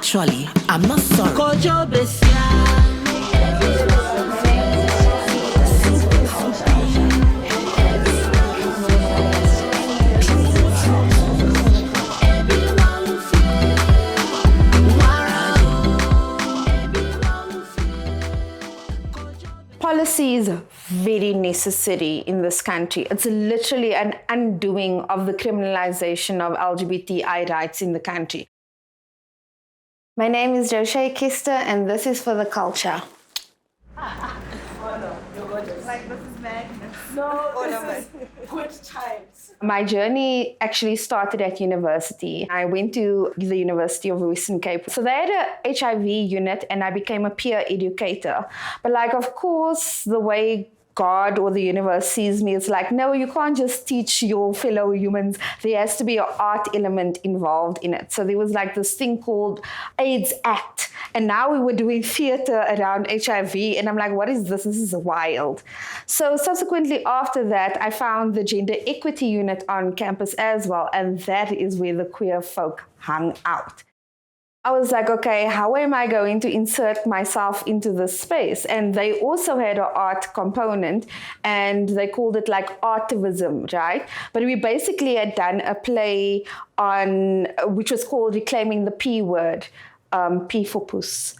Actually, I'm not sorry. Policy is very necessary in this country. It's literally an undoing of the criminalization of LGBTI rights in the country. My name is Roche and this is For the Culture. Oh no, you're gorgeous. Like this is madness. No, this is good times. My journey actually started at university. I went to the University of Western Cape. So they had a HIV unit and I became a peer educator. But like, of course, the way God or the universe sees me, it's like, no, you can't just teach your fellow humans. There has to be an art element involved in it. So there was like this thing called AIDS Act. And now we were doing theater around HIV. And I'm like, what is this? This is wild. So subsequently after that, I found the gender equity unit on campus as well. And that is where the queer folk hung out. I was like, okay, how am I going to insert myself into this space? And they also had an art component and they called it like artivism, right? But we basically had done a play on, which was called Reclaiming the P Word. P for Puss.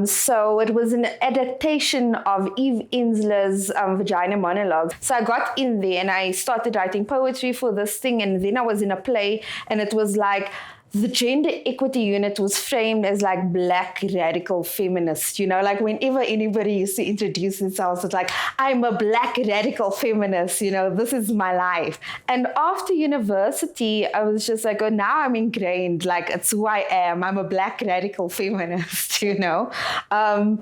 So it was an adaptation of Eve Ensler's Vagina Monologue. So I got in there and I started writing poetry for this thing, and then I was in a play and it was like, the gender equity unit was framed as like black radical feminists, you know, like whenever anybody used to introduce themselves, it's like, I'm a black radical feminist, you know, this is my life. And after university, I was just like, oh, now I'm ingrained, like it's who I am. I'm a black radical feminist, you know. But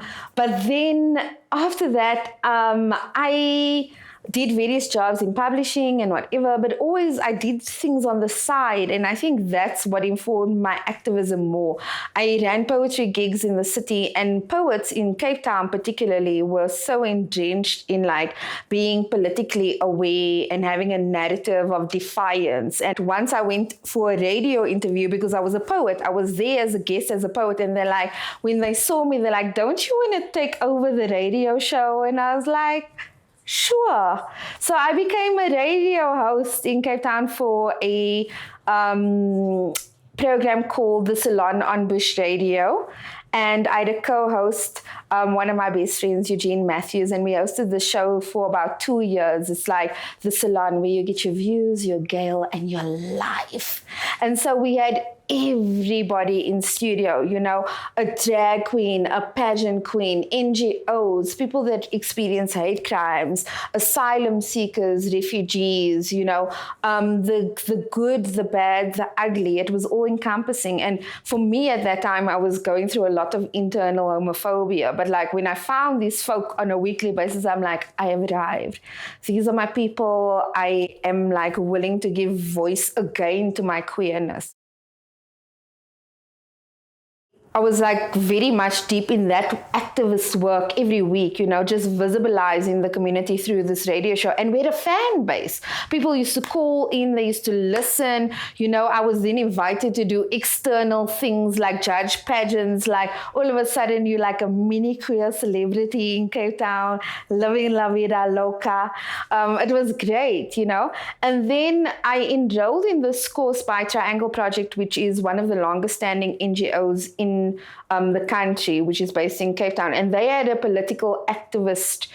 then after that, I did various jobs in publishing and whatever, but always I did things on the side, and I think that's what informed my activism more. I ran poetry gigs in the city, and poets in Cape Town particularly were so entrenched in like being politically aware and having a narrative of defiance. And once I went for a radio interview because I was a poet, I was there as a guest as a poet, and they're like, when they saw me, they're like, don't you want to take over the radio show? And I was like, sure. So I became a radio host in Cape Town for a program called The Salon on Bush Radio. And I had a co-host, one of my best friends, Eugene Matthews, and we hosted the show for about 2 years. It's like The Salon, where you get your views, your gale, and your life. And so we had everybody in studio, you know, a drag queen, a pageant queen, NGOs, people that experience hate crimes, asylum seekers, refugees, you know, the good, the bad, the ugly. It was all encompassing. And for me at that time, I was going through a lot of internal homophobia. But like when I found these folk on a weekly basis, I'm like, I have arrived. These are my people. I am like willing to give voice again to my queerness. I was like very much deep in that activist work every week, you know, just visibilizing the community through this radio show. And we had a fan base. People used to call in, they used to listen. You know, I was then invited to do external things like judge pageants. Like all of a sudden you're like a mini queer celebrity in Cape Town, living La Vida Loca. It was great, you know. And then I enrolled in this course by Triangle Project, which is one of the longest standing NGOs in the country, which is based in Cape Town, and they had a political activist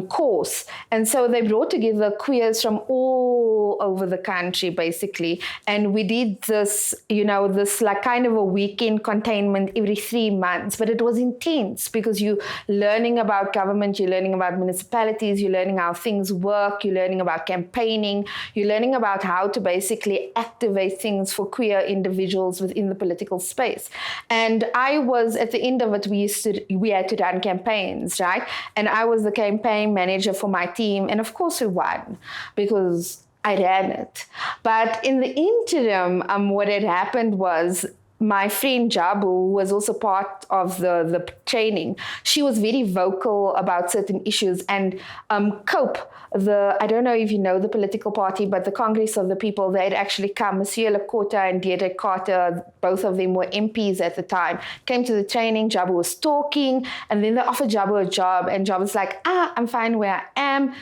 course, and so they brought together queers from all over the country basically, and we did this, you know, this like kind of a weekend containment every 3 months, but it was intense because you're learning about government, you're learning about municipalities, you're learning how things work, you're learning about campaigning, you're learning about how to basically activate things for queer individuals within the political space. And I was, at the end of it, we had to run campaigns, right? And I was the campaign manager for my team. And of course we won because I ran it. But in the interim, what had happened was my friend Jabu, who was also part of the training, she was very vocal about certain issues. And COPE, I don't know if you know the political party, but the Congress of the People, they had actually come. Monsieur Lakota and Deirdre Carter, both of them were MPs at the time, came to the training. Jabu was talking, and then they offered Jabu a job, and Jabu was like, I'm fine where I am.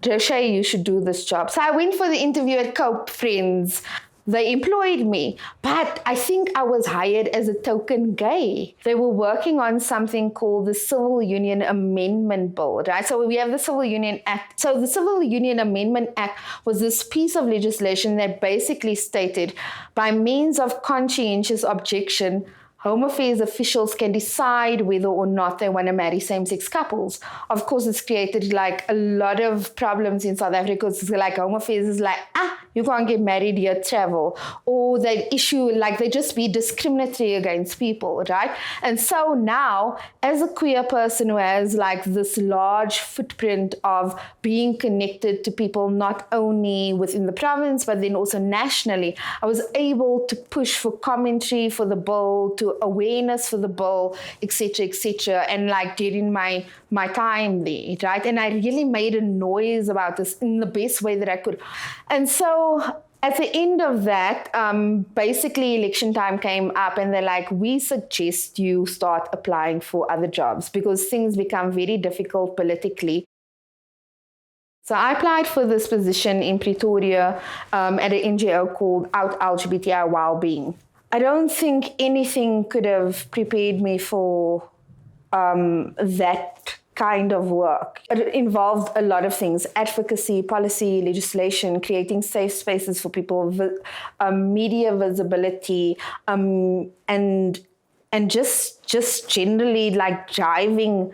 Roche, you should do this job. So I went for the interview at COPE, friends. They employed me, but I think I was hired as a token gay. They were working on something called the Civil Union Amendment Bill, right? So we have the Civil Union Act. So the Civil Union Amendment Act was this piece of legislation that basically stated, by means of conscientious objection, Home Affairs officials can decide whether or not they want to marry same-sex couples. Of course, it's created like a lot of problems in South Africa. It's like Home Affairs is like, you can't get married here, travel. Or they issue, like they just be discriminatory against people, right? And so now, as a queer person who has like this large footprint of being connected to people, not only within the province, but then also nationally, I was able to push for commentary for the bill, to awareness for the bill, etc., and like during my time there, right? And I really made a noise about this in the best way that I could. And so at the end of that, basically election time came up, and they're like, we suggest you start applying for other jobs because things become very difficult politically. So I applied for this position in Pretoria at an NGO called Out LGBTI Wellbeing. I don't think anything could have prepared me for that kind of work. It involved a lot of things: advocacy, policy, legislation, creating safe spaces for people, media visibility, and just generally like driving,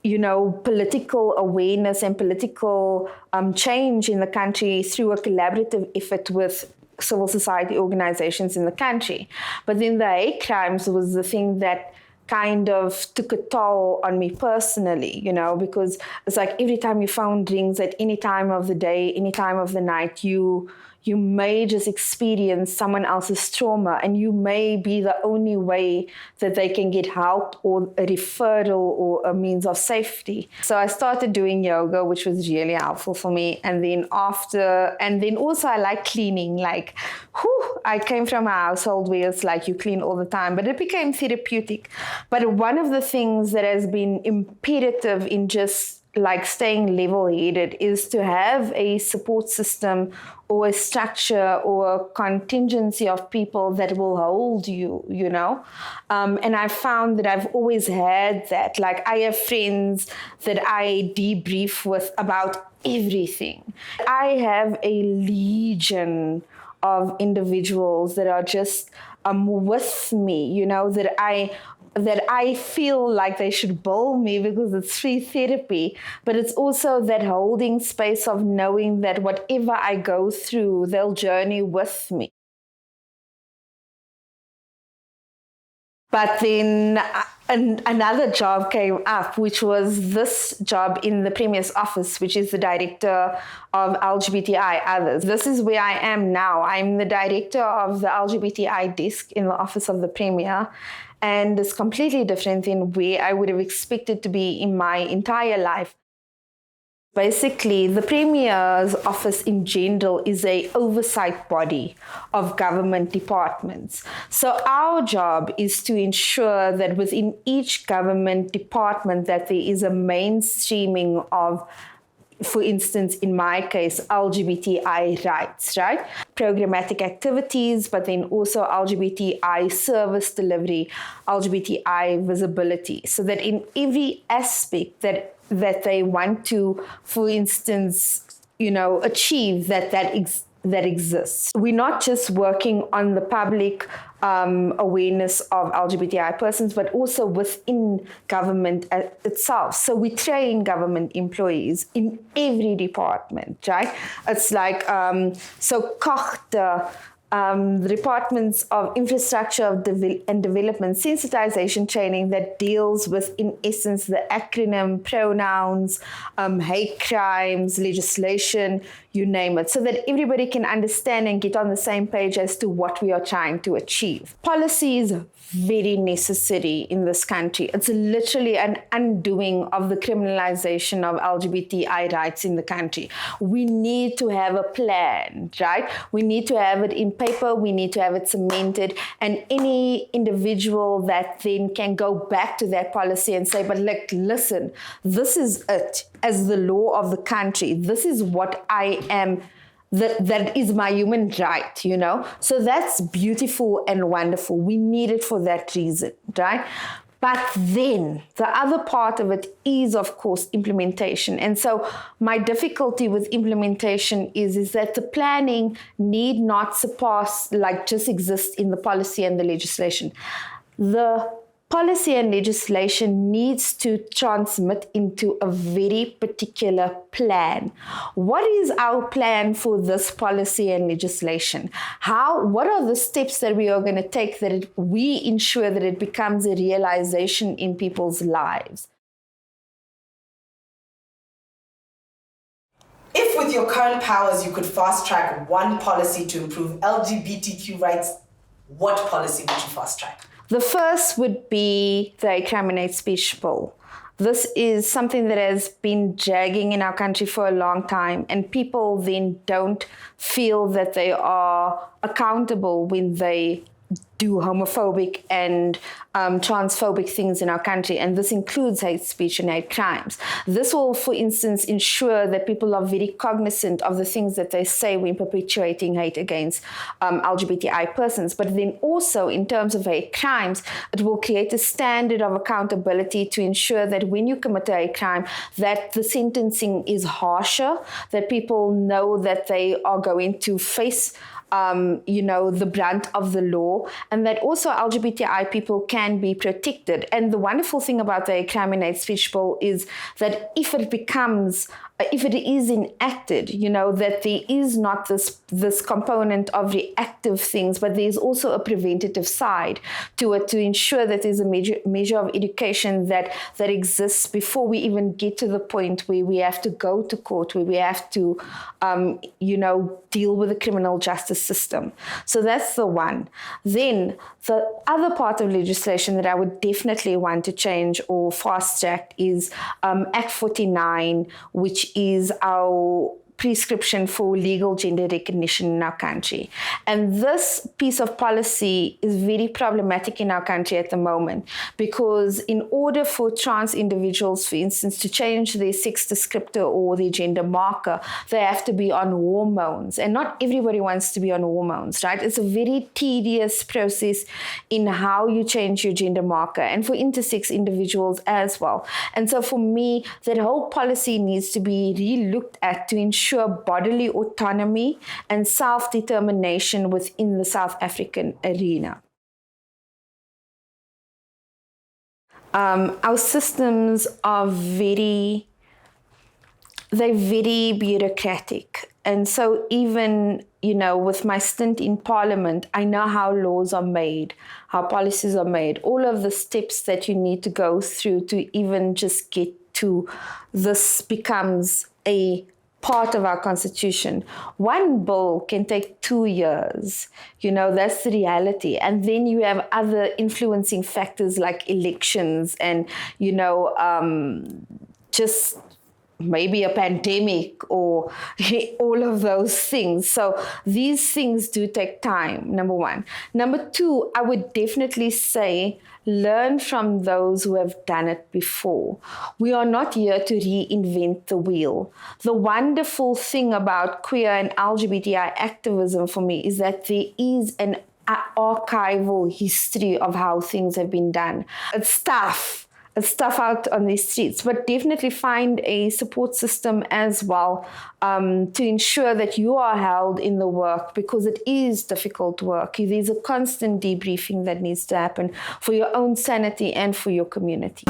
political awareness and political change in the country through a collaborative effort with civil society organizations in the country. But then the hate crimes was the thing that kind of took a toll on me personally, because it's like every time your phone rings at any time of the day, any time of the night, you may just experience someone else's trauma, and you may be the only way that they can get help or a referral or a means of safety. So I started doing yoga, which was really helpful for me. And then also I like cleaning. I came from a household where it's like you clean all the time, but it became therapeutic. But one of the things that has been imperative in just like staying level-headed is to have a support system or a structure or a contingency of people that will hold you, and I found that I've always had that. Like, I have friends that I debrief with about everything. I have a legion of individuals that are just with me, that I feel like they should bill me because it's free therapy, but it's also that holding space of knowing that whatever I go through, they'll journey with me. But then another job came up, which was this job in the Premier's office, which is the director of LGBTI Others. This is where I am now. I'm the director of the LGBTI desk in the office of the Premier. And it's completely different than where I would have expected to be in my entire life. Basically, the Premier's office in general is an oversight body of government departments. So our job is to ensure that within each government department that there is a mainstreaming of, for instance, in my case, LGBTI rights, right? Programmatic activities, but then also LGBTI service delivery, LGBTI visibility, so that in every aspect that they want to, for instance, achieve that exists. We're not just working on the public awareness of LGBTI persons, but also within government itself. So we train government employees in every department, right? It's like, so Kochte, the departments of infrastructure and development sensitization training that deals with, in essence, the acronym, pronouns, hate crimes, legislation, you name it, so that everybody can understand and get on the same page as to what we are trying to achieve. Policy is very necessary in this country. It's literally an undoing of the criminalization of LGBTI rights in the country. We need to have a plan, right? We need to have it in paper, we need to have it cemented, and any individual that then can go back to that policy and say, but like, listen, this is it as the law of the country. This is what I am. That is my human right, you know? So that's beautiful and wonderful. We need it for that reason, right? But then the other part of it is, of course, implementation. And so my difficulty with implementation is that the planning need not surpass, like just exist in the policy and the legislation. The policy and legislation needs to transmit into a very particular plan. What is our plan for this policy and legislation? What are the steps that we are going to take that we ensure that it becomes a realization in people's lives? If with your current powers you could fast track one policy to improve LGBTQ rights, what policy would you fast track? The first would be the Incriminate Speech Bill. This is something that has been dragging in our country for a long time, and people then don't feel that they are accountable when they do homophobic and transphobic things in our country, and this includes hate speech and hate crimes. This will, for instance, ensure that people are very cognizant of the things that they say when perpetuating hate against LGBTI persons. But then also, in terms of hate crimes, it will create a standard of accountability to ensure that when you commit a hate crime, that the sentencing is harsher, that people know that they are going to face the brunt of the law, and that also LGBTI people can be protected. And the wonderful thing about the Incriminate Speech Bill is that if it is enacted, that there is not this component of reactive things, but there's also a preventative side to it to ensure that there's a measure of education that exists before we even get to the point where we have to go to court, where we have to, deal with the criminal justice system. So that's the one. Then the other part of legislation that I would definitely want to change or fast track is Act 49, which is our prescription for legal gender recognition in our country. And this piece of policy is very problematic in our country at the moment, because in order for trans individuals, for instance, to change their sex descriptor or their gender marker, they have to be on hormones. And not everybody wants to be on hormones, right? It's a very tedious process in how you change your gender marker, and for intersex individuals as well. And so for me, that whole policy needs to be re-looked at to ensure bodily autonomy and self-determination within the South African arena. Our systems are very bureaucratic. And so even, with my stint in Parliament, I know how laws are made, how policies are made, all of the steps that you need to go through to even just get to this becomes a part of our constitution. One bill can take 2 years. That's the reality. And then you have other influencing factors like elections and, just maybe a pandemic or all of those things. So these things do take time, number one. Number two, I would definitely say learn from those who have done it before. We are not here to reinvent the wheel. The wonderful thing about queer and LGBTI activism for me is that there is an archival history of how things have been done. It's tough out on the streets, but definitely find a support system as well to ensure that you are held in the work, because it is difficult work. There's a constant debriefing that needs to happen for your own sanity and for your community.